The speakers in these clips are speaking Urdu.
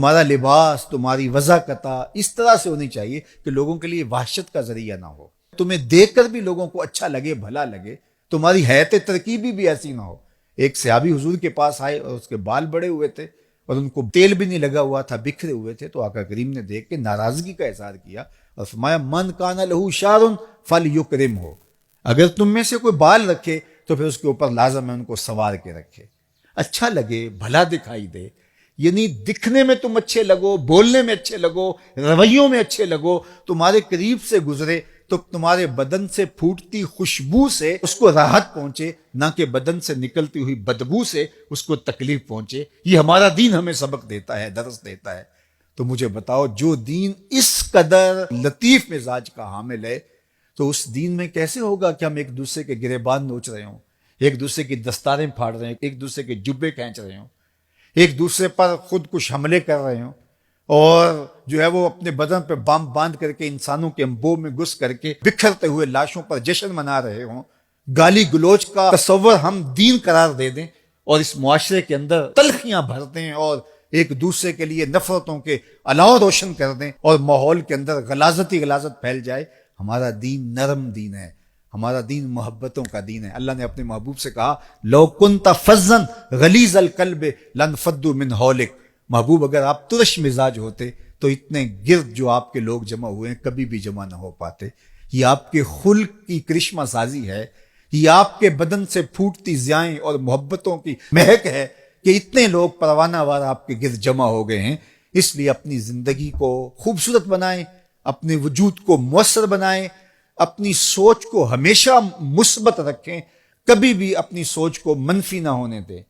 تمہارا لباس، تمہاری وضاحت اس طرح سے ہونی چاہیے کہ لوگوں کے لیے وحشت کا ذریعہ نہ ہو، تمہیں دیکھ کر بھی لوگوں کو اچھا لگے، بھلا لگے، تمہاری حیت ترکیبی بھی ایسی نہ ہو۔ ایک صحابی حضور کے پاس آئے اور اس کے بال بڑے ہوئے تھے اور ان کو تیل بھی نہیں لگا ہوا تھا، بکھرے ہوئے تھے، تو آقا کریم نے دیکھ کے ناراضگی کا اظہار کیا اور فرمایا من کان لہ شعر فلیکرمہ، اگر تم میں سے کوئی بال رکھے تو پھر اس کے اوپر لازم ہے ان کو سنوار کے رکھے، اچھا لگے، بھلا دکھائی دے۔ یعنی دکھنے میں تم اچھے لگو، بولنے میں اچھے لگو، رویوں میں اچھے لگو، تمہارے قریب سے گزرے تو تمہارے بدن سے پھوٹتی خوشبو سے اس کو راحت پہنچے، نہ کہ بدن سے نکلتی ہوئی بدبو سے اس کو تکلیف پہنچے۔ یہ ہمارا دین ہمیں سبق دیتا ہے، درس دیتا ہے۔ تو مجھے بتاؤ، جو دین اس قدر لطیف مزاج کا حامل ہے، تو اس دین میں کیسے ہوگا کہ ہم ایک دوسرے کے گریبان نوچ رہے ہوں، ایک دوسرے کی دستاریں پھاڑ رہے ہیں، ایک دوسرے کے جبے کھینچ رہے ہوں، ایک دوسرے پر خود کش حملے کر رہے ہوں، اور جو ہے وہ اپنے بدن پہ بم باندھ کر کے انسانوں کے انبوہ میں گھس کر کے بکھرتے ہوئے لاشوں پر جشن منا رہے ہوں، گالی گلوچ کا تصور ہم دین قرار دے دیں اور اس معاشرے کے اندر تلخیاں بھر دیں اور ایک دوسرے کے لیے نفرتوں کے الاؤ روشن کر دیں اور ماحول کے اندر غلاظت ہی غلاظت پھیل جائے۔ ہمارا دین نرم دین ہے، ہمارا دین محبتوں کا دین ہے۔ اللہ نے اپنے محبوب سے کہا لو کنت فظا غلیظ القلب لانفضوا من حولک، محبوب اگر آپ ترش مزاج ہوتے تو اتنے گرد جو آپ کے لوگ جمع ہوئے ہیں کبھی بھی جمع نہ ہو پاتے۔ یہ آپ کے خلق کی کرشمہ سازی ہے، یہ آپ کے بدن سے پھوٹتی ضیائیں اور محبتوں کی مہک ہے کہ اتنے لوگ پروانہ وار آپ کے گرد جمع ہو گئے ہیں۔ اس لیے اپنی زندگی کو خوبصورت بنائیں، اپنے وجود کو مؤثر بنائیں، اپنی سوچ کو ہمیشہ مثبت رکھیں، کبھی بھی اپنی سوچ کو منفی نہ ہونے دیں۔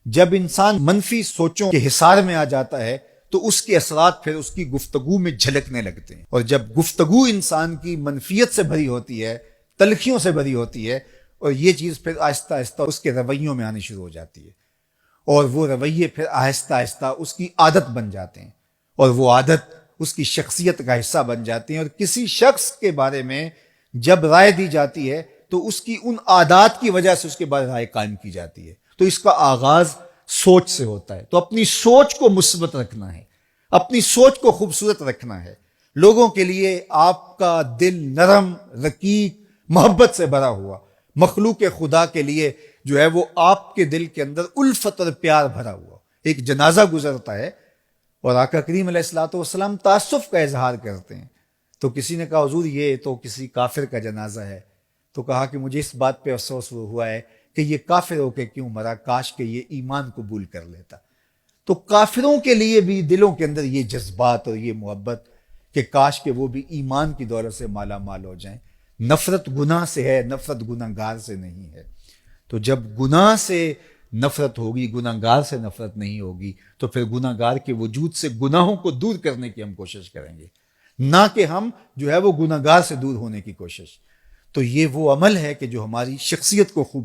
جب انسان منفی سوچوں کے حصار میں آ جاتا ہے تو اس کے اثرات پھر اس کی گفتگو میں جھلکنے لگتے ہیں، اور جب گفتگو انسان کی منفیت سے بھری ہوتی ہے، تلخیوں سے بھری ہوتی ہے، اور یہ چیز پھر آہستہ آہستہ اس کے رویوں میں آنی شروع ہو جاتی ہے، اور وہ رویے پھر آہستہ آہستہ اس کی عادت بن جاتے ہیں، اور وہ عادت اس کی شخصیت کا حصہ بن جاتی ہیں۔ اور کسی شخص کے بارے میں جب رائے دی جاتی ہے تو اس کی ان عادات کی وجہ سے اس کے بعد رائے قائم کی جاتی ہے۔ تو اس کا آغاز سوچ سے ہوتا ہے، تو اپنی سوچ کو مثبت رکھنا ہے، اپنی سوچ کو خوبصورت رکھنا ہے۔ لوگوں کے لیے آپ کا دل نرم، رقیق، محبت سے بھرا ہوا، مخلوق خدا کے لیے جو ہے وہ آپ کے دل کے اندر الفت اور پیار بھرا ہوا۔ ایک جنازہ گزرتا ہے اور آقا کریم علیہ الصلوۃ والسلام تعصف کا اظہار کرتے ہیں، تو کسی نے کہا حضور یہ تو کسی کافر کا جنازہ ہے، تو کہا کہ مجھے اس بات پہ افسوس ہوا ہے کہ یہ کافر ہو کے کیوں مرا، کاش کہ یہ ایمان قبول کر لیتا۔ تو کافروں کے لیے بھی دلوں کے اندر یہ جذبات اور یہ محبت کہ کاش کہ وہ بھی ایمان کی دولت سے مالا مال ہو جائیں۔ نفرت گناہ سے ہے، نفرت گناہ گار سے نہیں ہے۔ تو جب گناہ سے نفرت ہوگی، گناہ گار سے نفرت نہیں ہوگی، تو پھر گناہ گار کے وجود سے گناہوں کو دور کرنے کی ہم کوشش کریں گے، نہ کہ ہم جو ہے وہ گناہ گار سے دور ہونے کی کوشش۔ تو یہ وہ عمل ہے کہ جو ہماری شخصیت کو خوب